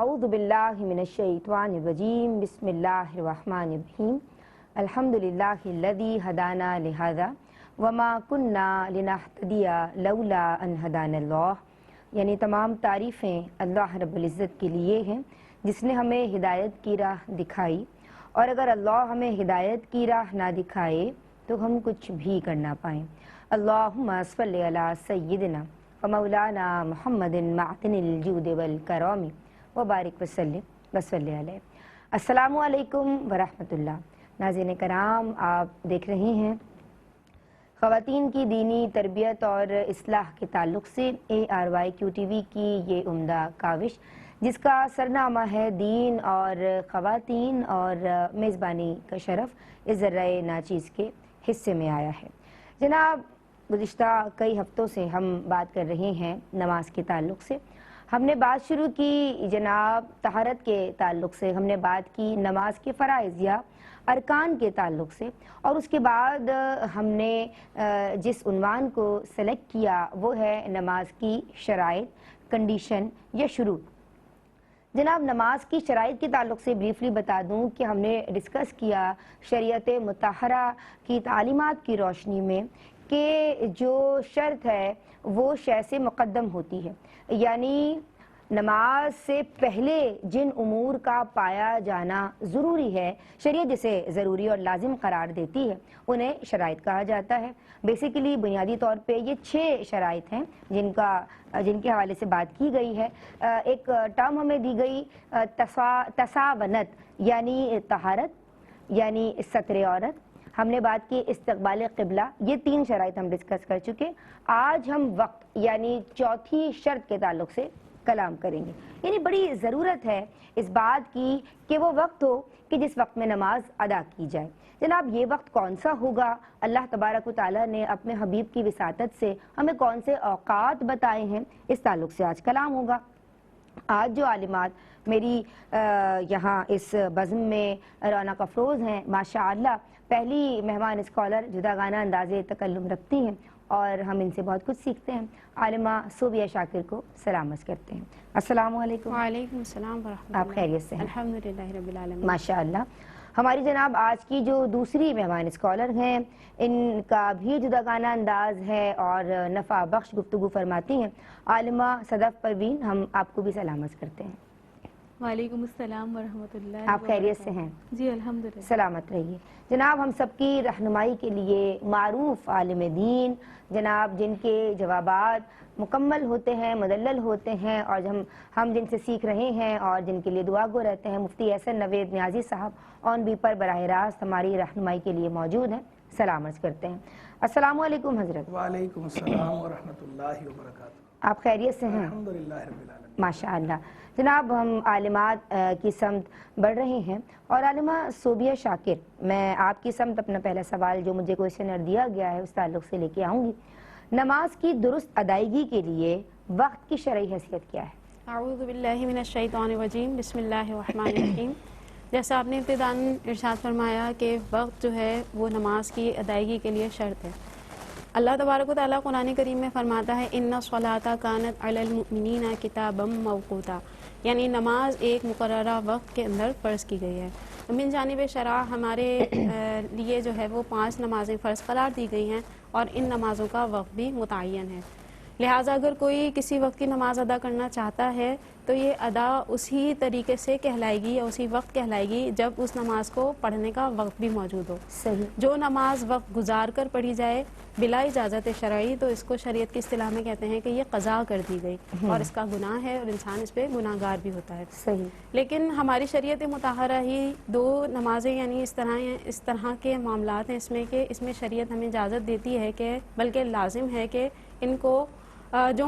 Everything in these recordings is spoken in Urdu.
اعوذ باللہ من الشیطان الرجیم بسم اللہ الرحمن الرحیم الحمدللہ الذی ہدانا لہذا وما کننا لنہتدی لولا ان ہدانا اللہ. یعنی تمام تعریفیں اللہ رب العزت کے لیے ہیں جس نے ہمیں ہدایت کی راہ دکھائی، اور اگر اللہ ہمیں ہدایت کی راہ نہ دکھائے تو ہم کچھ بھی کر نہ پائیں. اللہم صلی علی سیدنا و مولانا محمد معدن الجود والکرام وبارک وسلم وصلی علیہ. السلام علیکم ورحمۃ اللہ. ناظرین کرام، آپ دیکھ رہے ہیں خواتین کی دینی تربیت اور اصلاح کے تعلق سے ARYQTV کی یہ عمدہ کاوش، جس کا سرنامہ ہے دین اور خواتین، اور میزبانی کا شرف اس ذرائع ناچیز کے حصے میں آیا ہے. جناب، گزشتہ کئی ہفتوں سے ہم بات کر رہے ہیں نماز کے تعلق سے. ہم نے بات شروع کی جناب طہارت کے تعلق سے، ہم نے بات کی نماز کے فرائض یا ارکان کے تعلق سے، اور اس کے بعد ہم نے جس عنوان کو سلیکٹ کیا وہ ہے نماز کی شرائط، کنڈیشن یا شروط. جناب، نماز کی شرائط کے تعلق سے بریفلی بتا دوں کہ ہم نے ڈسکس کیا شریعت مطہرہ کی تعلیمات کی روشنی میں کہ جو شرط ہے وہ شے سے مقدم ہوتی ہے، یعنی نماز سے پہلے جن امور کا پایا جانا ضروری ہے، شریعت جسے ضروری اور لازم قرار دیتی ہے، انہیں شرائط کہا جاتا ہے. بیسیکلی بنیادی طور پہ یہ 6 شرائط ہیں جن کے حوالے سے بات کی گئی ہے. ایک ٹرم ہمیں دی گئی تساونت، یعنی طہارت، یعنی ستر عورت. ہم نے بات کی استقبال قبلہ. یہ 3 شرائط ہم ڈسکس کر چکے. آج ہم وقت یعنی چوتھی شرط کے تعلق سے کلام کریں گے. یعنی بڑی ضرورت ہے اس بات کی کہ وہ وقت ہو کہ جس وقت میں نماز ادا کی جائے. جناب، یہ وقت کون سا ہوگا؟ اللہ تبارک و تعالیٰ نے اپنے حبیب کی وساطت سے ہمیں کون سے اوقات بتائے ہیں، اس تعلق سے آج کلام ہوگا. آج جو عالمات میری یہاں اس بزم میں رونق افروز ہیں، ماشاءاللہ پہلی مہمان اسکالر جداگانہ انداز تکلم رکھتی ہیں اور ہم ان سے بہت کچھ سیکھتے ہیں. عالمہ صوبیہ شاکر کو سلام عرض کرتے ہیں. السلام علیکم. وعلیکم السلام ورحمۃ اللہ. آپ خیریت سے ہیں؟ الحمدللہ رب العالمین. ماشاءاللہ. ہماری جناب آج کی جو دوسری مہمان اسکالر ہیں، ان کا بھی جداگانہ انداز ہے اور نفع بخش گفتگو فرماتی ہیں. عالمہ صدف پروین، ہم آپ کو بھی سلام عرض کرتے ہیں. وعلیکم السلام ورحمۃ اللہ. آپ خیریت سے ہیں؟ جی الحمدللہ. سلامت رہیے. جناب، ہم سب کی رہنمائی کے لیے معروف عالم دین جناب، جن کے جوابات مکمل ہوتے ہیں، مدلل ہوتے ہیں، اور ہم جن سے سیکھ رہے ہیں اور جن کے لیے دعا گو رہتے ہیں، مفتی احسن نوید نیازی صاحب آن بی پر براہ راست ہماری رہنمائی کے لیے موجود ہیں. سلام عرض کرتے ہیں. السلام علیکم حضرت. وعلیکم السلام ورحمۃ اللہ وبرکاتہ. آپ خیریت سے ہیں؟ الحمدللہ رب العالمین. ماشاءاللہ. جناب، ہم عالمات کی سمت بڑھ رہے ہیں، اور عالمہ صوبیہ شاکر، میں آپ کی سمت اپنا پہلا سوال جو مجھے کویشچنر دیا گیا ہے اس تعلق سے لے کے آؤں گی. نماز کی درست ادائیگی کے لیے وقت کی شرعی حیثیت کیا ہے؟ اعوذ باللہ من الشیطان الرجیم بسم اللہ الرحمن الرحیم. جیسا آپ نے ابتداً ارشاد فرمایا کہ وقت جو ہے وہ نماز کی ادائیگی کے لیے شرط ہے. اللہ تبارک و تعالیٰ قرآن کریم میں فرماتا ہے ان الصلاۃ کانت علی المؤمنین کتابا موقوتا، یعنی نماز ایک مقررہ وقت کے اندر فرض کی گئی ہے. من جانب شرع ہمارے لیے جو ہے وہ 5 نمازیں فرض قرار دی گئی ہیں، اور ان نمازوں کا وقت بھی متعین ہے. لہٰذا اگر کوئی کسی وقت کی نماز ادا کرنا چاہتا ہے تو یہ ادا اسی طریقے سے کہلائے گی یا اسی وقت کہلائے گی جب اس نماز کو پڑھنے کا وقت بھی موجود ہو. صحیح. جو نماز وقت گزار کر پڑھی جائے بلا اجازت شرعی تو اس کو شریعت کی اصطلاح میں کہتے ہیں کہ یہ قضا کر دی گئی، اور اس کا گناہ ہے اور انسان اس پہ گناہ گار بھی ہوتا ہے. صحیح. لیکن ہماری شریعت مطہرہ ہی 2 نمازیں یعنی اس طرح کے معاملات ہیں اس میں کہ اس میں شریعت ہمیں اجازت دیتی ہے کہ بلکہ لازم ہے کہ ان کو جو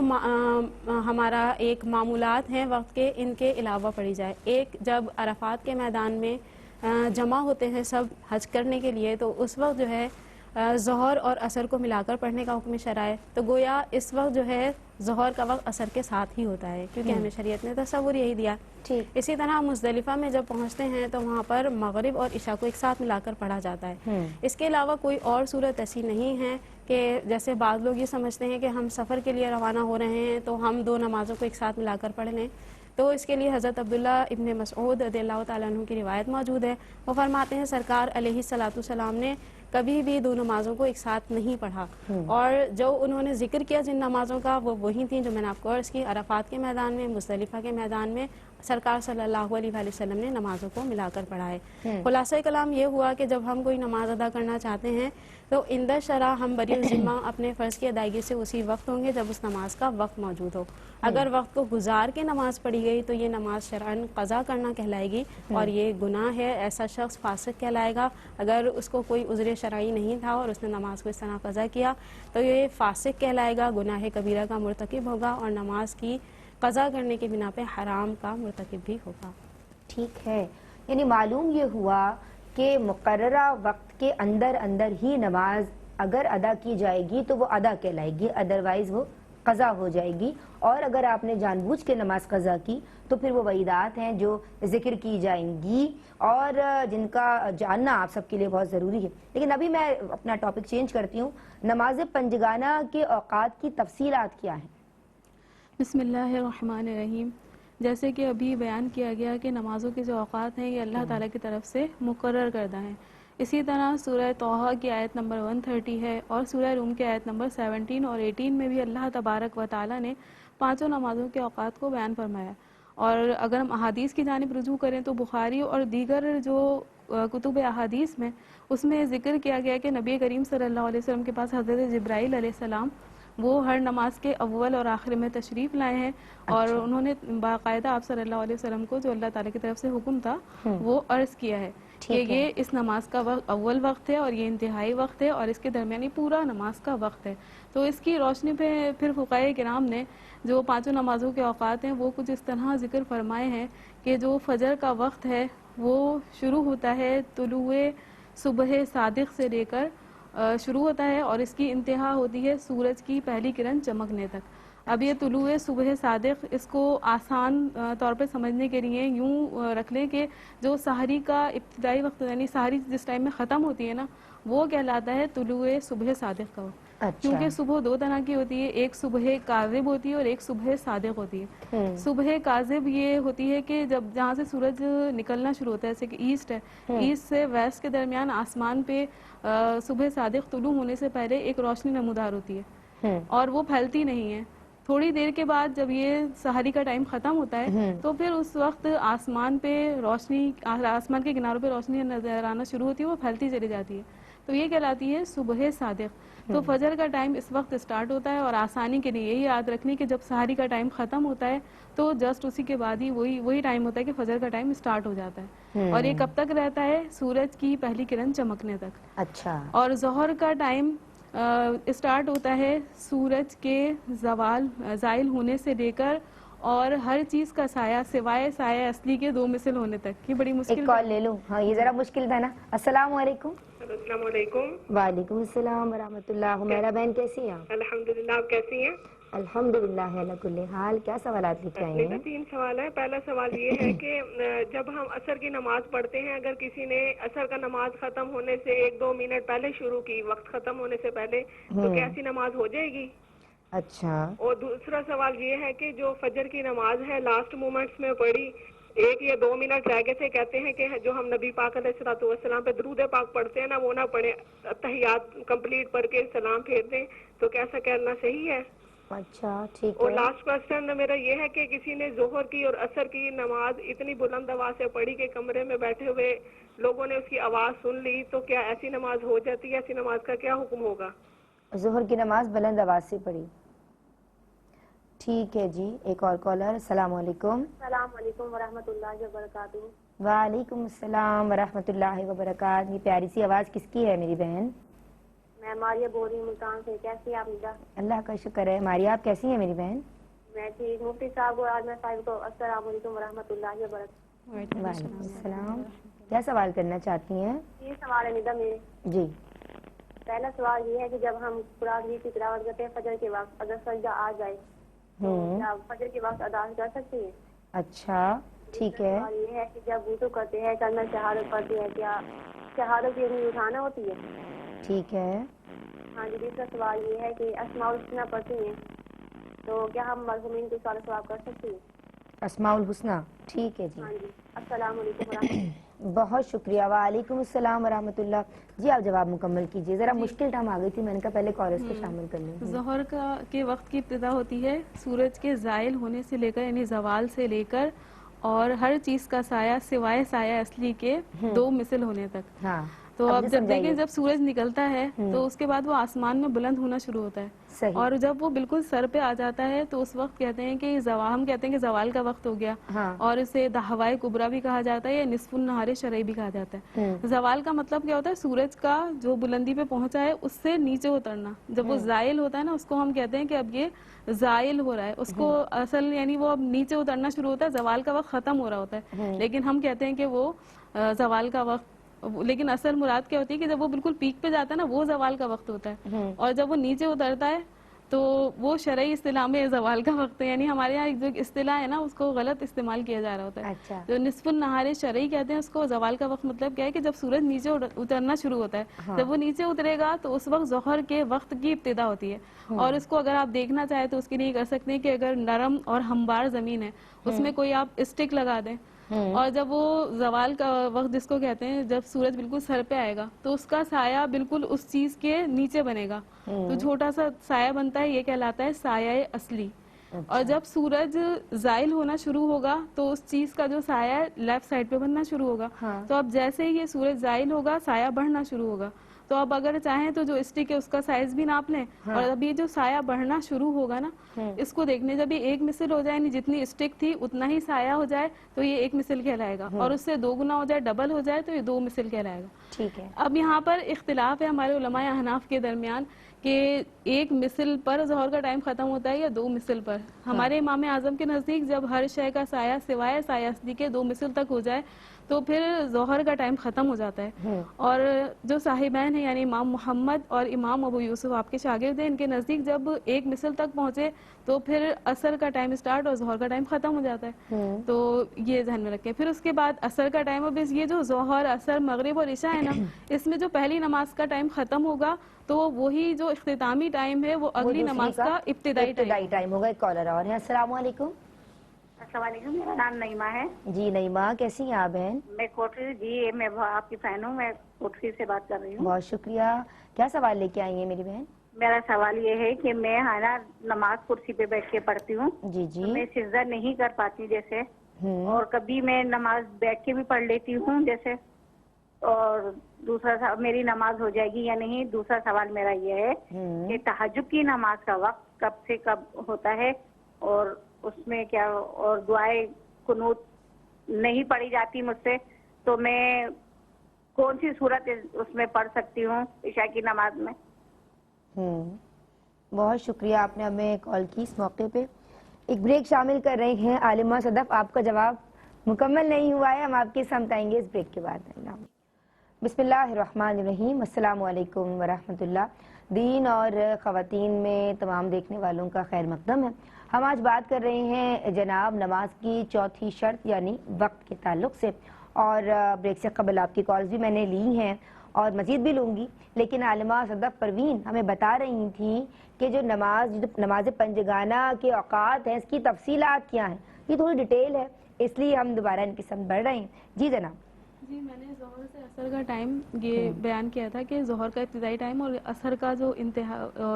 ہمارا ایک معمولات ہیں وقت کے، ان کے علاوہ پڑھی جائے. ایک جب عرفات کے میدان میں جمع ہوتے ہیں سب حج کرنے کے لیے تو اس وقت جو ہے ظہر اور عصر کو ملا کر پڑھنے کا حکم شرع ہے. تو گویا اس وقت جو ہے ظہر کا وقت عصر کے ساتھ ہی ہوتا ہے، کیونکہ ہمیں شریعت نے تصور یہی دیا. اسی طرح مزدلفہ میں جب پہنچتے ہیں تو وہاں پر مغرب اور عشاء کو ایک ساتھ ملا کر پڑھا جاتا ہے. اس کے علاوہ کوئی اور صورت ایسی نہیں ہے کہ جیسے بعض لوگ یہ سمجھتے ہیں کہ ہم سفر کے لیے روانہ ہو رہے ہیں تو ہم 2 نمازوں کو ایک ساتھ ملا کر پڑھ لیں. تو تو اس کے لیے حضرت عبداللہ ابن مسعود رضی اللہ تعالیٰ عنہ کی روایت موجود ہے. وہ فرماتے ہیں سرکار علیہ الصلاۃ والسلام نے کبھی بھی دو نمازوں کو ایک ساتھ نہیں پڑھا, اور جو انہوں نے ذکر کیا جن نمازوں کا وہ وہی تھیں جو میں نے آپ کو عرض کی, عرفات کے میدان میں, مزدلفہ کے میدان میں سرکار صلی اللہ علیہ وآلہ وسلم نے نمازوں کو ملا کر پڑھا ہے. خلاصہ کلام یہ ہوا کہ جب ہم کوئی نماز ادا کرنا چاہتے ہیں تو عند شرع ہم بری الذمہ اپنے فرض کی ادائیگی سے اسی وقت ہوں گے جب اس نماز کا وقت موجود ہو. اگر وقت کو گزار کے نماز پڑھی گئی تو یہ نماز شرعاً قضا کرنا کہلائے گی, اور یہ گناہ ہے. ایسا شخص فاسق کہلائے گا. اگر اس کو کوئی عذر شرعی نہیں تھا اور اس نے نماز کو اس طرح قضا کیا تو یہ فاسق کہلائے گا, گناہ کبیرہ کا مرتکب ہوگا, اور نماز کی قضا کرنے کی بنا پہ حرام کا مرتکب بھی ہوگا. ٹھیک ہے, یعنی معلوم یہ ہوا کہ مقررہ وقت کے اندر اندر ہی نماز اگر ادا کی جائے گی تو وہ ادا کہلائے گی, ادروائز وہ قضا ہو جائے گی. اور اگر آپ نے جان بوجھ کے نماز قضا کی تو پھر وہ وعیدات ہیں جو ذکر کی جائیں گی اور جن کا جاننا آپ سب کے لیے بہت ضروری ہے. لیکن ابھی میں اپنا ٹاپک چینج کرتی ہوں, نماز پنجگانہ کے اوقات کی تفصیلات کیا ہیں؟ بسم اللہ الرحمن الرحیم. جیسے کہ ابھی بیان کیا گیا کہ نمازوں کے جو اوقات ہیں یہ اللہ تعالیٰ کی طرف سے مقرر کردہ ہیں. اسی طرح سورہ طٰہٰ کی آیت نمبر 130 ہے اور سورہ روم کی آیت نمبر 17 اور 18 میں بھی اللہ تبارک و تعالیٰ نے پانچوں نمازوں کے اوقات کو بیان فرمایا. اور اگر ہم احادیث کی جانب رجوع کریں تو بخاری اور دیگر جو کتب احادیث میں اس میں ذکر کیا گیا کہ نبی کریم صلی اللہ علیہ وسلم کے پاس حضرت جبرائیل علیہ السلام وہ ہر نماز کے اول اور آخر میں تشریف لائے ہیں, اور انہوں نے باقاعدہ آپ صلی اللہ علیہ وسلم کو جو اللہ تعالیٰ کی طرف سے حکم تھا وہ عرض کیا ہے کہ یہ اس نماز کا وقت اول وقت ہے اور یہ انتہائی وقت ہے اور اس کے درمیانی پورا نماز کا وقت ہے. تو اس کی روشنی پہ پھر فقہائے کرام نے جو پانچوں نمازوں کے اوقات ہیں وہ کچھ اس طرح ذکر فرمائے ہیں کہ جو فجر کا وقت ہے وہ شروع ہوتا ہے طلوع صبح صادق سے لے کر شروع ہوتا ہے اور اس کی انتہا ہوتی ہے سورج کی پہلی کرن چمکنے تک. اب یہ طلوع صبح صادق اس کو آسان طور پہ سمجھنے کے لیے یوں رکھ لیں کہ جو سحری کا ابتدائی وقت یعنی سحری جس ٹائم میں ختم ہوتی ہے نا وہ کہلاتا ہے طلوع صبح صادق کا وقت. کیونکہ صبح دو طرح کی ہوتی ہے, ایک صبح کاذب ہوتی ہے اور ایک صبح صادق ہوتی ہے. صبح کاذب یہ ہوتی ہے کہ جب جہاں سے سورج نکلنا شروع ہوتا ہے جیسے کہ ایسٹ ہے, ایسٹ سے ویسٹ کے درمیان آسمان پہ صبح صادق طلوع ہونے سے پہلے ایک روشنی نمودار ہوتی ہے اور وہ پھیلتی نہیں ہے. تھوڑی دیر کے بعد جب یہ سحری کا ٹائم ختم ہوتا ہے تو پھر اس وقت آسمان پہ روشنی, آسمان کے کناروں پہ روشنی نظر آنا شروع ہوتی ہے, وہ پھیلتی چلی جاتی ہے. تو یہ کہلاتی ہے صبح صادق. تو فجر کا ٹائم اس وقت سٹارٹ ہوتا ہے, اور آسانی کے لیے یہی یاد رکھنی کہ جب سحری کا ٹائم ختم ہوتا ہے تو جسٹ اسی کے بعد ہی وہی ٹائم ہوتا ہے کہ فجر کا ٹائم سٹارٹ ہو جاتا ہے. اور یہ کب تک رہتا ہے؟ سورج کی پہلی کرن چمکنے تک. اچھا. اور ظہر کا ٹائم اسٹارٹ ہوتا ہے سورج کے زائل ہونے سے لے کر اور ہر چیز کا سایہ سوائے سایہ اصلی کے 2 مثل ہونے تک. یہ بڑی مشکل. ایک کال لے لوں, ہاں یہ ذرا مشکل تھا نا. السلام علیکم. السلام علیکم. وعلیکم السلام ورحمۃ اللہ. میرا بہن کیسی ہیں آپ؟ الحمدللہ, آپ کیسی ہیں؟ الحمدللہ علی کل حال. کیا سوالات لکھ رہے ہیں؟ 3 سوال ہیں. پہلا سوال یہ ہے کہ جب ہم عصر کی نماز پڑھتے ہیں, اگر کسی نے عصر کا نماز ختم ہونے سے 1-2 منٹ پہلے شروع کی, وقت ختم ہونے سے پہلے, تو کیا ایسی نماز ہو جائے گی؟ اچھا. اور دوسرا سوال یہ ہے کہ جو فجر کی نماز ہے لاسٹ مومنٹس میں پڑھی, 1 یا 2 منٹ رہ گئے تھے, کہتے ہیں کہ جو ہم نبی پاک علیہ الصلوۃ والسلام پہ درود پاک پڑھتے ہیں نا وہ نہ پڑھیں, تحیات کمپلیٹ پڑھ کے سلام پھیر دیں, تو کیسا کرنا صحیح ہے؟ اچھا ٹھیک ہے. اور لاسٹ کوسچن میرا یہ ہے کہ کسی نے ظہر کی اور عصر کی نماز اتنی بلند آواز سے پڑھی کہ کمرے میں بیٹھے ہوئے لوگوں نے اس کی آواز سن لی, تو کیا ایسی نماز ہو جاتی ہے؟ ایسی نماز کا کیا حکم ہوگا؟ ظہر کی نماز بلند آواز سے پڑھی. ٹھیک ہے جی. ایک اور کالر. السلام علیکم. السلام علیکم ورحمۃ اللہ وبرکاتہ. وعلیکم السلام ورحمۃ اللہ وبرکاتہ. یہ پیاری سی آواز کس کی ہے میری بہن؟ میں ماریہ بول رہی ہوں ملتان سے. کیسی ہیں آپ؟ میرا اللہ کا شکر ہے. ماریہ آپ کیسی ہیں میری بہن؟ میں ٹھیک. مفتی صاحب اور آج میں صاحب کو السلام علیکم ورحمۃ اللہ وبرکاتہ. وعلیکم السلام. کیا سوال کرنا چاہتی ہیں؟ یہ سوال ہے ندا میرے. جی. پہلا سوال یہ ہے کہ جب ہم قرآن کی تلاوت کرتے ہیں فجر کے وقت, اگر سجدہ آ جائے تو کیا فجر کے وقت ادا کر سکتے ہیں؟ اچھا ٹھیک ہے. سوال یہ ہے کہ جب وضو کرتے ہیں کلمہ شہادت پڑھتے ہیں, کیا شہادت کی انگلی اٹھانا ہوتی ہے؟ ٹھیک ہے. ہاں جی. دوسرا سوال یہ ہے کہ اسماء الحسنی پڑھتے ہیں تو کیا ہم مرحومین کو سوال ثواب کر سکتے ہیں؟ اسماء الحسنہ، ٹھیک ہے جی. ہاں جی. السلام علیکم ورحمۃ اللہ. بہت شکریہ. وعلیکم السلام ورحمۃ اللہ. جی آپ جواب مکمل کیجیے. ذرا مشکل ٹائم آ گئی تھی، میں نے کہا پہلے کالرز کو شامل کر لیں. ظہر کے وقت کی ابتدا ہوتی ہے سورج کے زائل ہونے سے لے کر، یعنی زوال سے لے کر اور ہر چیز کا سایہ سوائے سایہ اصلی کے 2 مثل ہونے تک. ہاں تو اب جب دیکھیں جب سورج نکلتا ہے تو اس کے بعد وہ آسمان میں بلند ہونا شروع ہوتا ہے. صحیح. اور جب وہ بالکل سر پہ آ جاتا ہے تو اس وقت کہتے ہیں کہ ہم کہتے ہیں کہ زوال کا وقت ہو گیا. ہاں. اور اسے ہوائے کبریٰ بھی کہا جاتا ہے یا نصف النہار شرعی بھی کہا جاتا ہے. زوال کا مطلب کیا ہوتا ہے؟ سورج کا جو بلندی پہ پہنچا ہے اس سے نیچے اترنا. جب وہ زائل ہوتا ہے نا اس کو ہم کہتے ہیں کہ اب یہ زائل ہو رہا ہے. اس کو اصل یعنی وہ اب نیچے اترنا شروع ہوتا ہے، زوال کا وقت ختم ہو رہا ہوتا ہے. لیکن ہم کہتے ہیں کہ وہ زوال کا وقت، لیکن اصل مراد کیا ہوتی ہے کہ جب وہ بالکل پیک پہ جاتا ہے نا وہ زوال کا وقت ہوتا ہے. اور جب وہ نیچے اترتا ہے تو وہ شرعی اصطلاح میں زوال کا وقت ہے. یعنی ہمارے یہاں جو اصطلاح ہے نا اس کو غلط استعمال کیا جا رہا ہوتا ہے. اچھا. جو نصف النہار شرعی کہتے ہیں اس کو زوال کا وقت مطلب کیا ہے کہ جب سورج نیچے اترنا شروع ہوتا ہے. جب وہ نیچے اترے گا تو اس وقت ظہر کے وقت کی ابتدا ہوتی ہے. اور اس کو اگر آپ دیکھنا چاہیں تو اس کے لیے کر سکتے ہیں کہ اگر نرم اور ہموار زمین ہے اس میں کوئی آپ اسٹک لگا دیں، اور جب وہ زوال کا وقت جس کو کہتے ہیں جب سورج بالکل سر پہ آئے گا تو اس کا سایہ بالکل اس چیز کے نیچے بنے گا. تو چھوٹا سا سایہ بنتا ہے، یہ کہلاتا ہے سایہ اصلی. اور جب سورج زائل ہونا شروع ہوگا تو اس چیز کا جو سایہ ہے لیفٹ سائڈ پہ بننا شروع ہوگا. تو اب جیسے ہی یہ سورج زائل ہوگا سایہ بڑھنا شروع ہوگا. تو اب اگر چاہیں تو جو اسٹک ہے اس کا سائز بھی ناپ لیں. اور اب یہ جو سایہ بڑھنا شروع ہوگا نا اس کو دیکھنے، جب یہ 1 مثل ہو جائے یعنی جتنی اسٹک تھی اتنا ہی سایہ ہو جائے تو یہ 1 مثل کہلائے گا. اور اس سے 2 گنا ہو جائے، ڈبل ہو جائے تو یہ 2 مثل کہلائے گا. ٹھیک ہے. اب یہاں پر اختلاف ہے ہمارے علماء احناف کے درمیان کہ 1 مثل پر ظہر کا ٹائم ختم ہوتا ہے یا 2 مثل پر. ہمارے امام اعظم کے نزدیک جب ہر شے کا سایہ سوائے سایہ اصلی کے 2 مثل تک ہو جائے تو پھر ظہر کا ٹائم ختم ہو جاتا ہے. اور جو صاحبین ہیں یعنی امام محمد اور امام ابو یوسف آپ کے شاگرد ہیں، ان کے نزدیک جب 1 مثل تک پہنچے تو پھر عصر کا ٹائم اسٹارٹ اور ظہر کا ٹائم ختم ہو جاتا ہے. تو یہ ذہن میں رکھیں. پھر اس کے بعد عصر کا ٹائم، اب یہ جو ظہر، عصر، مغرب اور عشاء ہے نا اس میں جو پہلی نماز کا ٹائم ختم ہوگا تو وہی جو اختتامی ٹائم ہے وہ اگلی نماز کا ابتدائی ٹائم ہوگا. ایک کالر اور ہیں. السلام علیکم. السلام علیکم. میرا نام نعیمہ ہے. جی نعیمہ، کیسی ہیں آپ بہن؟ میں کوٹری، جی میں آپ کی فین ہوں، میں کوٹری سے بات کر رہی ہوں. بہت شکریہ. کیا سوال لے کے آئی ہیں میری بہن؟ میرا سوال یہ ہے کہ میں نا نماز کرسی پہ بیٹھ کے پڑھتی ہوں. جی جی. میں سجدہ نہیں کر پاتی جیسے، اور کبھی میں نماز بیٹھ کے بھی پڑھ لیتی ہوں جیسے. اور دوسرا میری نماز ہو جائے گی یا نہیں. دوسرا سوال میرا یہ ہے کہ تہجد کی نماز کا وقت کب سے کب ہوتا ہے، اور اس میں کیا، اور دعائیں قنوت نہیں پڑھی جاتی مجھ سے، تو میں کون سی صورت اس میں پڑھ سکتی ہوں عشاء کی نماز میں؟ بہت شکریہ، آپ نے ہمیں کال کی اس موقع پہ. ایک بریک شامل کر رہے ہیں. عالمہ صدف، آپ کا جواب مکمل نہیں ہوا ہے، ہم آپ کے سمت آئیں گے اس بریک کے بعد. بسم اللہ الرحمن الرحیم. السلام علیکم ورحمۃ اللہ. دین اور خواتین میں تمام دیکھنے والوں کا خیر مقدم ہے. ہم آج بات کر رہے ہیں جناب نماز کی چوتھی شرط یعنی وقت کے تعلق سے. اور بریک سے قبل آپ کی کالز بھی میں نے لی ہیں اور مزید بھی لوں گی. لیکن عالمہ صدف پروین ہمیں بتا رہی تھیں کہ جو نماز پنجگانہ کے اوقات ہیں اس کی تفصیلات کیا ہیں. یہ تھوڑی ڈیٹیل ہے، اس لیے ہم دوبارہ ان کی سمجھ بڑھ رہے ہیں. جی جناب. جی میں نے ظہر سے عصر کا ٹائم یہ بیان کیا تھا کہ ظہر کا ابتدائی ٹائم اور عصر کا جو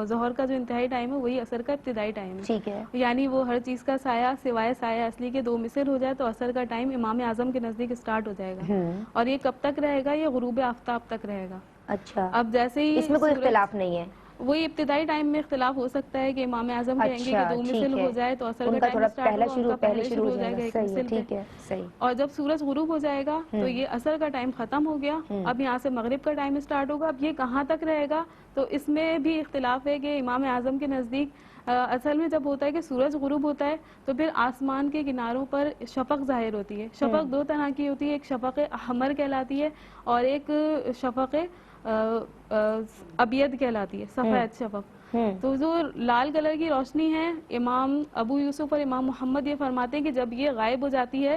ظہر کا جو انتہائی ٹائم ہے وہی عصر کا ابتدائی ٹائم ہے. ٹھیک ہے. یعنی وہ ہر چیز کا سایہ سوائے سایہ اصلی کے 2 مثل ہو جائے تو عصر کا ٹائم امام اعظم کے نزدیک اسٹارٹ ہو جائے گا. اور یہ کب تک رہے گا؟ یہ غروب آفتاب تک رہے گا. اچھا. اب جیسے ہی اس میں کوئی اختلاف نہیں ہے؟ وہی ابتدائی ٹائم میں اختلاف ہو سکتا ہے کہ امام اعظم کہیں گے کہ 2 مثل ہو جائے تو عصر کا ٹائم اسٹارٹ ہوگا، پہلے شروع ہو جائے گا 1 مثل ٹھیک ہے. صحیح. اور جب سورج غروب ہو جائے گا تو یہ عصر کا ٹائم ختم ہو گیا. اب یہاں سے مغرب کا ٹائم اسٹارٹ ہوگا. اب یہ کہاں تک رہے گا تو اس میں بھی اختلاف ہے کہ امام اعظم کے نزدیک اصل میں جب ہوتا ہے کہ سورج غروب ہوتا ہے تو پھر آسمان کے کناروں پر شفق ظاہر ہوتی ہے. شفق 2 طرح کی ہوتی ہے، ایک شفق احمر کہلاتی ہے اور ایک شفق ابید کہلاتی ہے، سفید شفق. تو جو لال کلر کی روشنی ہے، امام ابو یوسف اور امام محمد یہ فرماتے ہیں کہ جب یہ غائب ہو جاتی ہے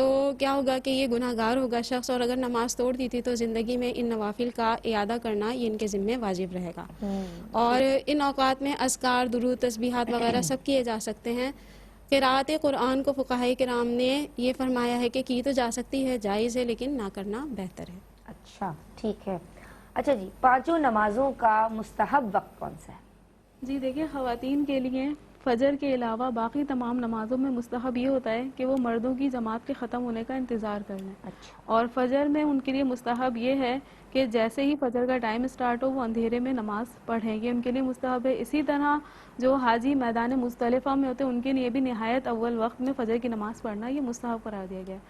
تو کیا ہوگا کہ یہ گناہ گار ہوگا شخص، اور اگر نماز توڑ دی تھی تو زندگی میں ان نوافل کا اعادہ کرنا یہ ان کے ذمہ واجب رہے گا. اور ان اوقات میں اذکار، درود، تسبیحات وغیرہ سب کیے جا سکتے ہیں. قراءت قرآن کو فقہائے کرام نے یہ فرمایا ہے کہ کی تو جا سکتی ہے، جائز ہے، لیکن نہ کرنا بہتر ہے. اچھا ٹھیک ہے. اچھا جی، پانچوں نمازوں کا مستحب وقت کون سا ہے؟ جی دیکھیں، خواتین کے لیے فجر کے علاوہ باقی تمام نمازوں میں مستحب یہ ہوتا ہے کہ وہ مردوں کی جماعت کے ختم ہونے کا انتظار کر لیں. اچھا. اور فجر میں ان کے لیے مستحب یہ ہے کہ جیسے ہی فجر کا ٹائم سٹارٹ ہو وہ اندھیرے میں نماز پڑھیں، یہ ان کے لیے مستحب ہے. اسی طرح جو حاجی میدان مزدلفہ میں ہوتے ہیں ان کے لیے بھی نہایت اول وقت میں فجر کی نماز پڑھنا یہ مستحب قرار دیا گیا ہے.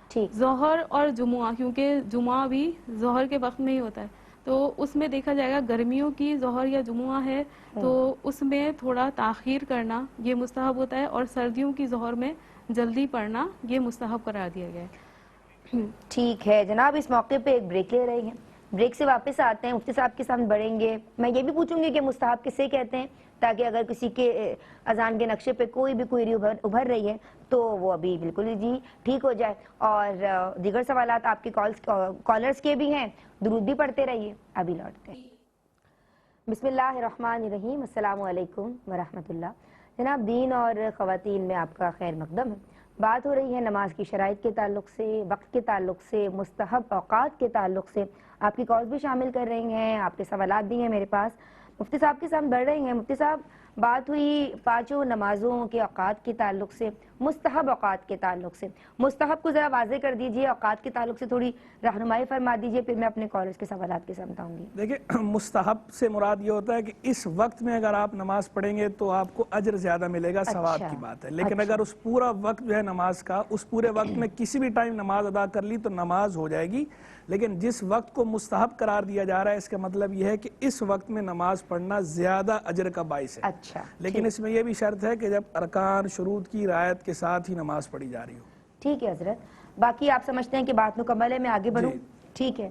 ٹھیک. ظہر اور جمعہ، کیونکہ جمعہ بھی ظہر کے وقت میں ہی ہوتا ہے، تو اس میں دیکھا جائے گا گرمیوں کی ظہر یا جمعہ ہے تو اس میں تھوڑا تاخیر کرنا یہ مستحب ہوتا ہے، اور سردیوں کی ظہر میں جلدی پڑھنا یہ مستحب قرار دیا گیا ہے. ٹھیک ہے جناب، اس موقع پہ ایک بریک لے رہے ہیں. بریک سے واپس آتے ہیں، مفتی صاحب کے سامنے بڑھیں گے. میں یہ بھی پوچھوں گی کہ مستحب کسے کہتے ہیں، تاکہ اگر کسی کے اذان کے نقشے پہ کوئی بھی کوئری ابھر رہی ہے تو وہ ابھی بالکل جی ٹھیک ہو جائے. اور دیگر سوالات آپ کے کالرز کے بھی ہیں، درود بھی پڑھتے رہیے. ابھی لوٹتے ہیں. بسم اللہ الرحمن الرحیم. السلام علیکم ورحمۃ اللہ. جناب، دین اور خواتین میں آپ کا خیر مقدم ہے. بات ہو رہی ہے نماز کی شرائط کے تعلق سے، وقت کے تعلق سے، مستحب اوقات کے تعلق سے. آپ کی کالز بھی شامل کر رہی ہیں، آپ کے سوالات بھی ہیں میرے پاس. مفتی صاحب کے سامنے بڑھ رہے ہیں. مفتی صاحب، بات ہوئی پانچوں نمازوں کے اوقات کے تعلق سے، مستحب اوقات کے تعلق سے. مستحب کو ذرا واضح کر دیجئے، اوقات کے تعلق سے تھوڑی رہنمائی فرما دیجئے، پھر میں اپنے کالرز کے سوالات کے سامنے آؤں گی. دیکھیں، مستحب سے مراد یہ ہوتا ہے کہ اس وقت میں اگر آپ نماز پڑھیں گے تو آپ کو اجر زیادہ ملے گا، ثواب کی بات ہے. لیکن اگر اس پورا وقت جو ہے نماز کا، اس پورے وقت میں کسی بھی ٹائم نماز ادا کر لی تو نماز ہو جائے گی. لیکن جس وقت کو مستحب قرار دیا جا رہا ہے اس کا مطلب یہ ہے کہ اس وقت میں نماز پڑھنا زیادہ اجر کا باعث ہے. اچھا. لیکن اس میں یہ بھی شرط ہے کہ جب ارکان شروط کی رعایت کے ساتھ ہی نماز پڑھی جا رہی ہو. ٹھیک ہے حضرت. باقی آپ سمجھتے ہیں کہ بات مکمل ہے، میں آگے بڑھوں؟ ٹھیک ہے.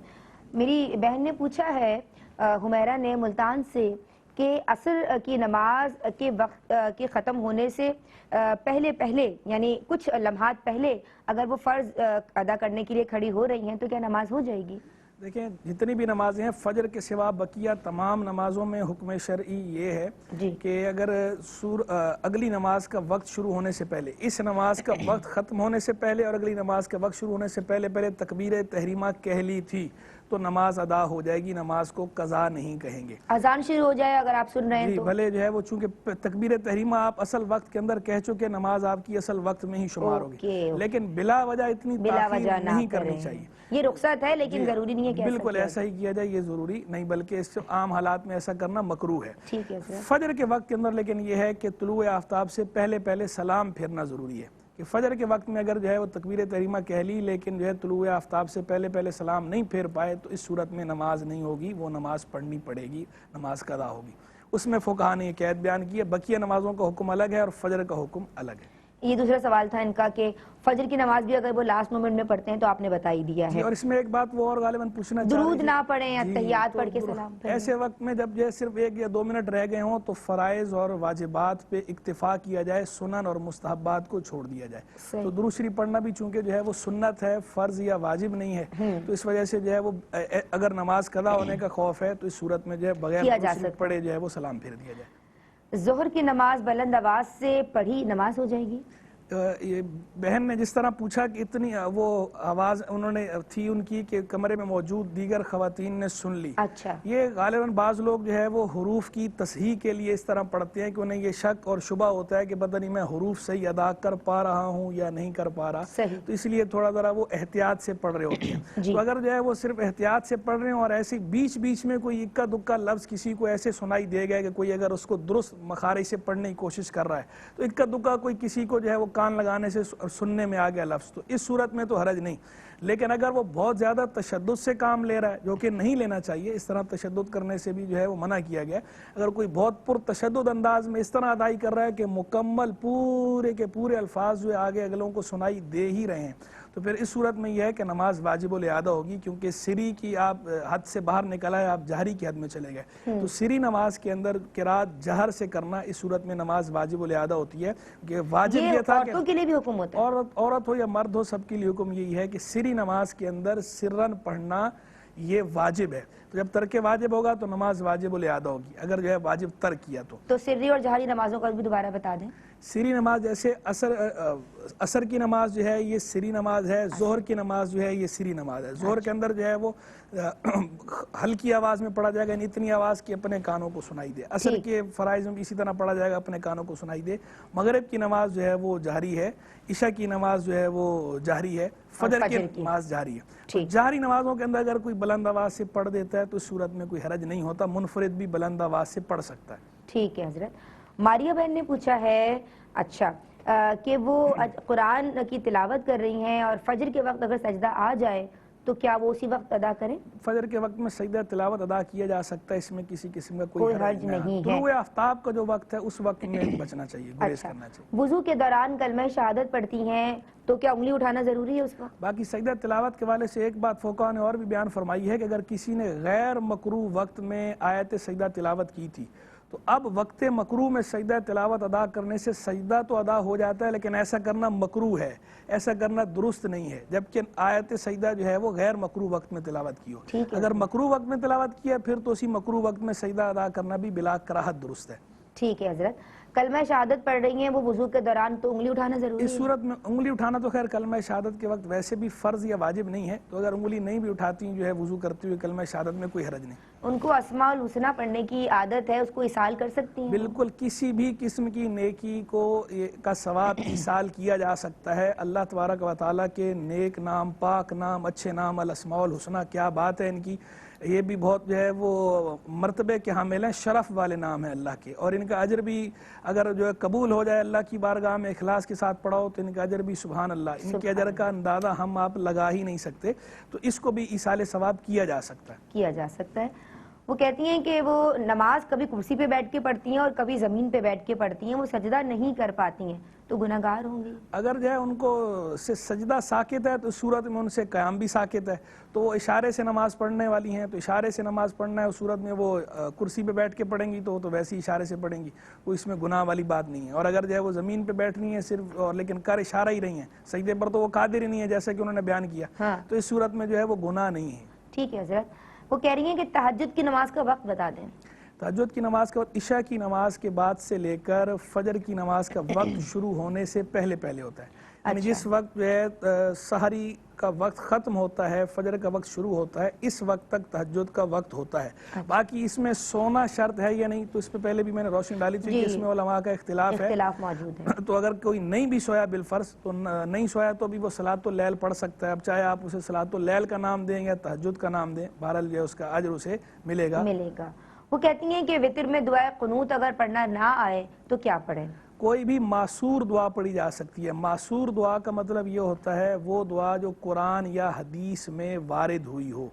میری بہن نے پوچھا ہے، حمیرہ نے ملتان سے، کہ عصر کی نماز کے وقت کے ختم ہونے سے پہلے یعنی کچھ لمحات پہلے اگر وہ فرض ادا کرنے کے لیے کھڑی ہو رہی ہیں تو کیا نماز ہو جائے گی؟ دیکھیں، جتنی بھی نمازیں ہیں فجر کے سوا بقیہ تمام نمازوں میں حکم شرعی یہ ہے کہ اگر اگلی نماز کا وقت شروع ہونے سے پہلے، اس نماز کا وقت ختم ہونے سے پہلے اور اگلی نماز کا وقت شروع ہونے سے پہلے تکبیر تحریمہ کہہ لی تھی تو نماز ادا ہو جائے گی، نماز کو قضا نہیں کہیں گے. اذان شروع ہو جائے اگر آپ سن رہے ہیں تو بھلے جو ہے وہ چونکہ تکبیر تحریمہ آپ اصل وقت کے اندر کہہ چکے، نماز آپ کی اصل وقت میں ہی شمار ہوگی. لیکن بلا وجہ اتنی تاخیر نہیں کرنی چاہیے. یہ رخصت ہے لیکن ضروری نہیں ہے کہ بالکل ایسا ہی کیا جائے، یہ ضروری نہیں، بلکہ اس سے عام حالات میں ایسا کرنا مکروہ ہے. ٹھیک ہے. فجر کے وقت کے اندر لیکن یہ ہے کہ طلوع آفتاب سے پہلے سلام پھیرنا ضروری ہے. کہ فجر کے وقت میں اگر جو ہے وہ تکبیر تحریمہ کہہ لی لیکن جو ہے طلوع آفتاب سے پہلے سلام نہیں پھیر پائے تو اس صورت میں نماز نہیں ہوگی، وہ نماز پڑھنی پڑے گی، نماز قضا ہوگی. اس میں فقہا نے یہ قید بیان کی ہے. بقیہ نمازوں کا حکم الگ ہے اور فجر کا حکم الگ ہے. یہ دوسرا سوال تھا ان کا کہ فجر کی نماز بھی اگر وہ لاسٹ مومنٹ میں پڑھتے ہیں تو آپ نے بتا ہی دیا ہے. اور اس میں ایک بات وہ اور غالباً پوچھنا چاہ رہے ہیں، درود نہ پڑھیں یا تحیات پڑھ کے سلام پھیریں. ایسے وقت میں جب یہ صرف 1 یا 2 منٹ رہ گئے ہوں تو فرائض اور واجبات پہ اکتفا کیا جائے، سنن اور مستحبات کو چھوڑ دیا جائے. تو درود شریف پڑھنا بھی چونکہ جو ہے وہ سنت ہے، فرض یا واجب نہیں ہے، تو اس وجہ سے جو ہے وہ اگر نماز قضا ہونے کا خوف ہے تو اس صورت میں جو ہے بغیر درود شریف پڑھے جو ہے وہ سلام پھیر دیا جائے. ظہر کی نماز بلند آواز سے پڑھی نماز ہو جائے گی؟ یہ بہن نے جس طرح پوچھا کہ اتنی وہ آواز انہوں نے تھی ان کی کہ کمرے میں موجود دیگر خواتین نے سن لی. اچھا. یہ غالباً بعض لوگ جو ہے وہ حروف کی تصحیح کے لیے اس طرح پڑھتے ہیں کہ انہیں یہ شک اور شبہ ہوتا ہے کہ پتہ نہیں میں حروف صحیح ادا کر پا رہا ہوں یا نہیں کر پا رہا، تو اس لیے تھوڑا ذرا وہ احتیاط سے پڑھ رہے ہوتے ہیں. تو اگر جو ہے وہ صرف احتیاط سے پڑھ رہے ہیں اور ایسے بیچ میں کوئی اکا دکا لفظ کسی کو ایسے سنائی دے گا کہ کوئی اگر اس کو درست مخارج سے پڑھنے کی کوشش کر رہا ہے تو اکا دکا کوئی کسی کو جو ہے وہ کان لگانے سے سننے میں آ گیا لفظ، تو اس صورت میں تو حرج نہیں. لیکن اگر وہ بہت زیادہ تشدد سے کام لے رہا ہے، جو کہ نہیں لینا چاہیے، اس طرح تشدد کرنے سے بھی جو ہے وہ منع کیا گیا. اگر کوئی بہت پر تشدد انداز میں اس طرح ادائی کر رہا ہے کہ مکمل پورے کے پورے الفاظ جو آگے اگلوں کو سنائی دے ہی رہے ہیں تو پھر اس صورت میں یہ ہے کہ نماز واجب الاعادہ ہوگی، کیونکہ سری کی آپ حد سے باہر نکل آئے، آپ جہری کی حد میں چلے گئے، تو سری نماز کے اندر قرات جہر سے کرنا اس صورت میں نماز واجب الاعادہ ہوتی ہے۔ کہ واجب یہ تھا کہ عورتوں کے لیے بھی حکم ہوتا ہے، عورت ہو یا مرد ہو، سب کے لیے حکم یہی ہے کہ سری نماز کے اندر سرن پڑھنا یہ واجب ہے۔ تو جب ترک واجب ہوگا تو نماز واجب الاعادہ ہوگی، اگر جو ہے واجب ترک کیا تو سری اور جہری نمازوں کا بھی دوبارہ بتا دیں۔ سری نماز جیسے عصر کی نماز جو ہے یہ سری نماز ہے، ظہر کی نماز جو ہے یہ سری نماز ہے۔ ظہر کے اندر جو ہے وہ ہلکی آواز میں پڑھا جائے گا، یعنی اتنی آواز کہ اپنے کانوں کو سنائی دے۔ عصر کے فرائض میں بھی اسی طرح پڑھا جائے گا، اپنے کانوں کو سنائی دے۔ مغرب کی نماز جو ہے وہ جہری ہے، عشاء کی نماز جو ہے وہ جہری ہے، فجر کی نماز جہری ہے۔ جہری نمازوں کے اندر اگر کوئی بلند آواز سے پڑھ دیتا ہے تو اس صورت میں کوئی حرج نہیں ہوتا، منفرد بھی بلند آواز سے پڑھ سکتا ہے۔ ٹھیک ہے حضرت۔ ماریہ بہن نے پوچھا ہے اچھا کہ وہ قرآن کی تلاوت کر رہی ہیں اور فجر کے وقت اگر سجدہ آ جائے تو کیا وہ اسی وقت ادا کریں؟ فجر کے وقت میں سجدہ تلاوت ادا کیا جا سکتا ہے، اس میں کسی قسم کا کوئی حرج نہیں ہے۔ طلوع آفتاب کا جو وقت ہے اس وقت میں بچنا چاہیے، گریز کرنا چاہیے۔ وضو کے دوران کلمہ شہادت پڑھتی ہیں تو کیا انگلی اٹھانا ضروری ہے اس وقت؟ باقی سجدہ تلاوت کے حوالے سے ایک بات فقہاء نے اور بھی بیان فرمائی ہے کہ اگر کسی نے غیر مکروہ وقت میں آیت سجدہ تلاوت کی تھی تو اب وقت مکروہ میں سجدہ تلاوت ادا کرنے سے سجدہ تو ادا ہو جاتا ہے، لیکن ایسا کرنا مکروہ ہے، ایسا کرنا درست نہیں ہے، جبکہ آیت سجدہ جو ہے وہ غیر مکروہ وقت میں تلاوت کی ہو۔ اگر مکروہ وقت میں تلاوت کیا پھر تو اسی مکروہ وقت میں سجدہ ادا کرنا بھی بلا کراہت درست ہے۔ ٹھیک ہے حضرت۔ کلمہ شہادت پڑھ رہی ہیں وہ وضو کے دوران تو انگلی اٹھانا ضروری ہے؟ اس صورت میں انگلی اٹھانا تو خیر کلمہ شہادت کے وقت ویسے بھی فرض یا واجب نہیں ہے، تو اگر انگلی نہیں بھی اٹھاتی جو ہے وضو کرتی ہوئے کلمہ شہادت میں کوئی حرج نہیں۔ ان کو اسماء الحسنہ پڑھنے کی عادت ہے، اس کو ایصال کر سکتی ہیں؟ بالکل، کسی بھی قسم کی نیکی کا ثواب ایصال کیا جا سکتا ہے۔ اللہ تبارک و تعالیٰ کے نیک نام، پاک نام، اچھے نام، الاسماء الحسنہ، کیا بات ہے ان کی، یہ بھی بہت جو ہے وہ مرتبے کے حامل ہیں، شرف والے نام ہیں اللہ کے، اور ان کا اجر بھی اگر جو ہے قبول ہو جائے اللہ کی بارگاہ میں اخلاص کے ساتھ پڑھاؤ تو ان کا اجر بھی سبحان اللہ، ان کے اجر کا اندازہ ہم آپ لگا ہی نہیں سکتے، تو اس کو بھی ایصال ثواب کیا جا سکتا ہے۔ کیا جا سکتا ہے۔ وہ کہتی ہیں کہ وہ نماز کبھی کرسی پہ بیٹھ کے پڑھتی ہیں اور کبھی زمین پہ بیٹھ کے پڑھتی ہیں، وہ سجدہ نہیں کر پاتی ہیں تو گناہگار ہوں گی؟ اگر جو ہے ان کو سے سجدہ ساکت ہے تو اس صورت میں ان سے قیام بھی ساکت ہے، تو وہ اشارے سے نماز پڑھنے والی ہیں، تو اشارے سے نماز پڑھنا ہے، اس صورت میں وہ کرسی پہ بیٹھ کے پڑھیں گی تو ویسے اشارے سے پڑھیں گی، وہ اس میں گناہ والی بات نہیں ہے۔ اور اگر جو ہے وہ زمین پہ بیٹھنی ہے صرف اور لیکن کر اشارہ ہی رہی ہیں، سجدے پر تو وہ قادر ہی نہیں ہے جیسا کہ انہوں نے بیان کیا، تو اس صورت میں جو ہے وہ گناہ نہیں ہے۔ ٹھیک ہے حضرت۔ وہ کہہ رہی ہیں کہ تہجد کی نماز کا وقت بتا دیں۔ تہجد کی نماز کا وقت عشاء کی نماز کے بعد سے لے کر فجر کی نماز کا وقت شروع ہونے سے پہلے ہوتا ہے، یعنی جس وقت جو ہے سحری کا وقت ختم ہوتا ہے، فجر کا وقت شروع ہوتا ہے، اس وقت تک تہجد کا وقت ہوتا ہے۔ باقی اس میں سونا شرط ہے یا نہیں تو اس پہ پہلے بھی میں نے روشنی ڈالی تھی کہ اس میں علماء کا اختلاف موجود ہے، تو اگر کوئی نہیں بھی سویا بالفرض تو نہیں سویا تو بھی وہ صلاۃ اللیل پڑھ سکتا ہے، اب چاہے آپ اسے صلاۃ اللیل کا نام دیں یا تہجد کا نام دیں، بہرحال جو اس کا اجر اسے ملے گا۔ وہ کہتی ہیں کہ وتر میں دعائے قنوت اگر پڑھنا نہ آئے تو کیا پڑھیں؟ کوئی بھی معصور دعا پڑھی جا سکتی ہے۔ معصور دعا کا مطلب یہ ہوتا ہے وہ دعا جو قرآن یا حدیث میں وارد ہوئی ہو۔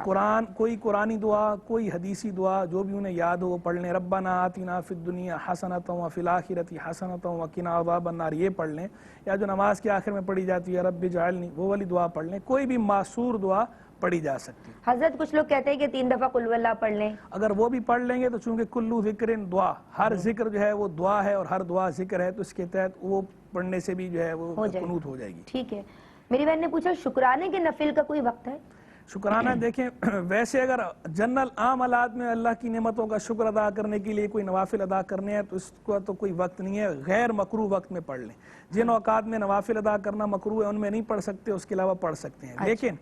قرآن کوئی قرآنی دعا، کوئی حدیثی دعا جو بھی انہیں یاد ہو وہ پڑھ لیں، ربنا آتنا فی الدنیا حسنۃ وفی الآخرۃ حسنۃ وقنا عذاب النار، یہ پڑھ لیں، یا جو نماز کے آخر میں پڑھی جاتی ہے رب اجعلنی، وہ والی دعا پڑھ لیں۔ کوئی بھی معصور دعا پڑھی جا سکتی ہے۔ حضرت کچھ لوگ کہتے ہیں کہ 3 دفعہ قل اللہ پڑھ لیں، اگر وہ بھی پڑھ لیں گے تو چونکہ کلو ذکر دعا، ہر ذکر جو ہے وہ دعا ہے اور ہر دعا ذکر ہے، تو اس کے تحت وہ پڑھنے سے بھی جو ہے وہ قنوت ہو جائے گی۔ ٹھیک ہے۔ میری بہن نے پوچھا شکرانے کے نفل کا کوئی وقت ہے؟ شکرانہ دیکھیں ویسے اگر جنرل عام حالات میں اللہ کی نعمتوں کا شکر ادا کرنے کے لیے کوئی نوافل ادا کرنے ہیں تو اس کا تو کوئی وقت نہیں ہے، غیر مکروہ وقت میں پڑھ لیں۔ جن اوقات میں نوافل ادا کرنا مکروہ ہے ان میں نہیں پڑھ سکتے، اس کے علاوہ پڑھ سکتے ہیں۔ لیکن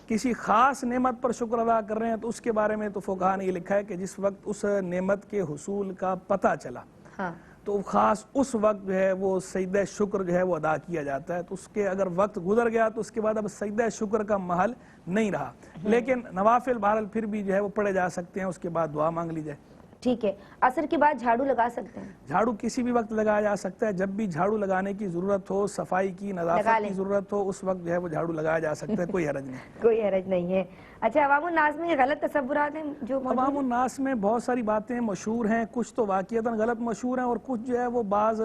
کسی خاص نعمت پر شکر ادا کر رہے ہیں تو اس کے بارے میں تو فقہاء نے یہ لکھا ہے کہ جس وقت اس نعمت کے حصول کا پتہ چلا تو خاص اس وقت جو ہے وہ سجدہ شکر جو ہے وہ ادا کیا جاتا ہے، تو اس کے اگر وقت گزر گیا تو اس کے بعد اب سجدہ شکر کا محل نہیں رہا، لیکن نوافل بہرحال پھر بھی جو ہے وہ پڑھے جا سکتے ہیں، اس کے بعد دعا مانگ لی جائے۔ ٹھیک ہے۔ عصر کے بعد جھاڑو لگا سکتے ہیں؟ جھاڑو کسی بھی وقت لگایا جا سکتا ہے، جب بھی جھاڑو لگانے کی ضرورت ہو، صفائی کی، نظافت کی ضرورت ہو، اس وقت جو ہے وہ جھاڑو لگایا جا سکتا ہے، کوئی حرج نہیں۔ کوئی حرج نہیں ہے۔ اچھا، عوام الناس میں یہ غلط تصورات ہیں جو عوام الناس میں بہت ساری باتیں مشہور ہیں، کچھ تو واقعتاً غلط مشہور ہیں اور کچھ جو ہے وہ بعض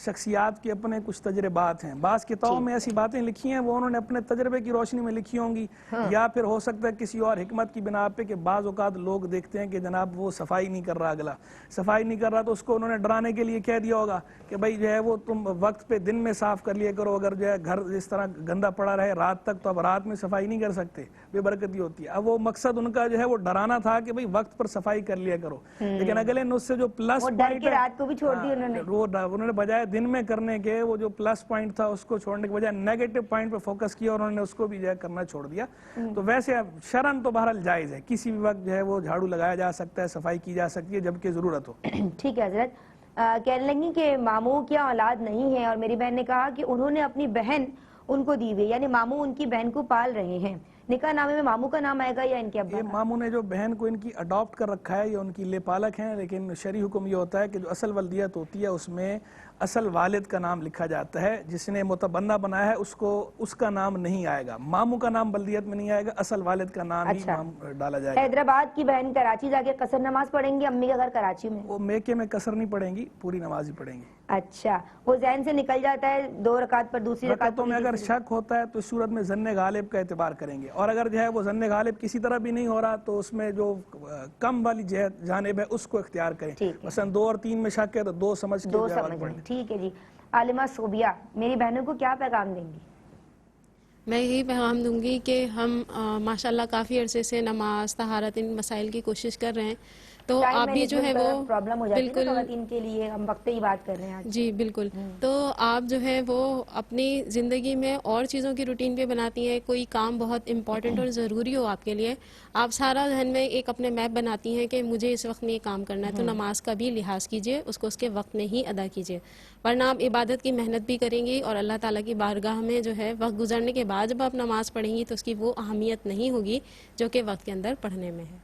شخصیات کے اپنے کچھ تجربات ہیں. بعض کتابوں میں ایسی باتیں لکھی ہیں وہ انہوں نے اپنے تجربے کی روشنی میں لکھی ہوں گی, یا پھر ہو سکتا ہے کسی اور حکمت کی بنا پہ کہ بعض اوقات لوگ دیکھتے ہیں کہ جناب وہ صفائی نہیں کر رہا, اگلا صفائی نہیں کر رہا تو اس کو انہوں نے ڈرانے کے لیے کہہ دیا ہوگا کہ بھائی جو ہے وہ تم وقت پہ دن میں صاف کر لیا کرو, اگر جو ہے گھر اس طرح گندا پڑا رہے رات تک تو اب رات میں صفائی نہیں کر سکتے, بے برکتی ہوتی ہے. اب وہ مقصد ان کا جو ہے وہ ڈرانا تھا کہ بھئی وقت پر صفائی کر لیا کرو, لیکن اگلے نے اس سے جو پلس پوائنٹ رات کو بھی چھوڑ دی انہوں نے بجائے دن میں کرنے کے وہ جو پلس پوائنٹ تھا اس کو چھوڑنے کے بجائے نیگیٹو پوائنٹ پہ فوکس کیا اور انہوں نے اس کو بھی جو ہے کرنا چھوڑ دیا. تو ویسے شرعن تو بہرحال جائز ہے, کسی بھی وقت جو ہے وہ جھاڑو لگایا جا سکتا ہے, صفائی کی جا سکتی ہے جبکہ ضرورت ہو. ٹھیک ہے حضرت. کہنے لگی کہ ماموں کیا اولاد نہیں ہے, اور میری بہن نے کہا کہ انہوں نے اپنی بہن ان کو دی ہوئی, یعنی ماموں ان کی بہن کو پال رہے ہیں, نکاح نامے میں ماموں کا نام آئے گا یا ان کے ابا؟ یہ ماموں نے جو بہن کو ان کی اڈاپٹ کر رکھا ہے یہ ان کی لے پالک ہیں, لیکن شرعی حکم یہ ہوتا ہے کہ جو اصل ولدیت ہوتی ہے اس میں اصل والد کا نام لکھا جاتا ہے, جس نے متبنہ بنایا ہے اس کو اس کا نام نہیں آئے گا, ماموں کا نام بلدیت میں نہیں آئے گا, اصل والد کا نام ہی ڈالا جائے گا. حیدرآباد کی بہن کراچی جا کے قصر نماز پڑھیں گی, امی کا گھر کراچی میں, وہ میکے میں قصر نہیں پڑھیں گی, پوری نماز ہی پڑھیں گی. اچھا, وہ ذہن سے نکل جاتا ہے 2 رکعت پر دوسری رکعت میں اگر شک ہوتا ہے تو اس صورت میں ظن غالب کا اعتبار کریں گے, اور اگر جو ہے وہ ظن غالب کسی طرح بھی نہیں ہو رہا تو اس میں جو کم والی جانب ہے اس کو اختیار کریں. مثلا 2 اور 3 میں شک ہے تو 2 سمجھ کے پڑھیں. ٹھیک ہے جی. عالمہ صوبیہ, میری بہنوں کو کیا پیغام دیں گی؟ میں یہی پیغام دوں گی کہ ہم ماشاءاللہ کافی عرصے سے نماز طہارت ان مسائل کی کوشش کر رہے ہیں, تو آپ بھی جو ہے وہ پرابلم ہو جاتی ہے خواتین کے لیے, ہم وقت ہی بات کر رہے ہیں جی بالکل, تو آپ جو ہے وہ اپنی زندگی میں اور چیزوں کی روٹین پہ بناتی ہیں, کوئی کام بہت امپورٹنٹ اور ضروری ہو آپ کے لیے, آپ سارا ذہن میں ایک اپنے میپ بناتی ہیں کہ مجھے اس وقت میں یہ کام کرنا ہے, تو نماز کا بھی لحاظ کیجئے, اس کو اس کے وقت میں ہی ادا کیجئے, ورنہ آپ عبادت کی محنت بھی کریں گی اور اللہ تعالیٰ کی بارگاہ میں جو ہے وقت گزرنے کے بعد جب آپ نماز پڑھیں گی تو اس کی وہ اہمیت نہیں ہوگی جو کہ وقت کے اندر پڑھنے میں ہے.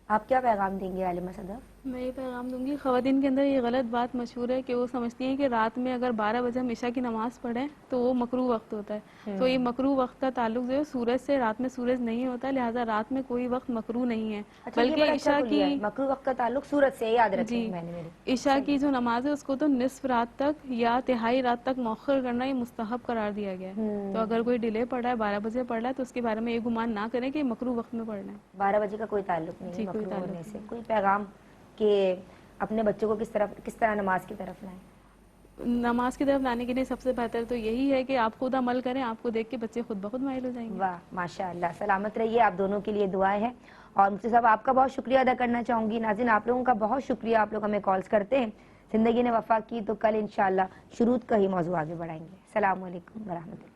آپ کیا پیغام دیں گے عالمہ صدف؟ میں یہ پیغام دوں گی, خواتین کے اندر یہ غلط بات مشہور ہے کہ وہ سمجھتی ہیں کہ رات میں اگر 12 بجے ہم عشاء کی نماز پڑھیں تو وہ مکروہ وقت ہوتا ہے. تو یہ مکروہ وقت کا تعلق جو ہے سورج سے, رات میں سورج نہیں ہوتا, لہٰذا رات میں کوئی وقت مکروہ نہیں ہے, بلکہ عشاء کی مکروہ وقت کا تعلق سورج سے, یاد رکھیں میں نے عشاء کی جو نماز ہے اس کو تو نصف رات تک یا تہائی رات تک مؤخر کرنا یہ مستحب قرار دیا گیا ہے. تو اگر کوئی ڈیلے پڑ رہا ہے 12 بجے پڑھ رہا ہے تو اس کے بارے میں یہ گمان نہ کریں کہ مکروہ وقت میں پڑھنا ہے. 12 بجے کا کوئی تعلق نہیں مکروہ ہونے سے. کوئی پیغام کہ اپنے بچوں کو کس طرح نماز کی طرف لائیں؟ نماز کی طرف لانے کے لیے سب سے بہتر تو یہی ہے کہ آپ خود عمل کریں, آپ کو دیکھ کے بچے خود بخود مائل ہو جائیں گے. واہ ماشاءاللہ, سلامت رہیے, آپ دونوں کے لیے دعائیں ہیں. اور مفتی صاحب آپ کا بہت شکریہ ادا کرنا چاہوں گی. ناظرین آپ لوگوں کا بہت شکریہ, آپ لوگ ہمیں کالز کرتے ہیں. زندگی نے وفا کی تو کل انشاءاللہ شروط کا ہی موضوع آگے بڑھائیں گے. السلام علیکم ورحمۃ اللہ.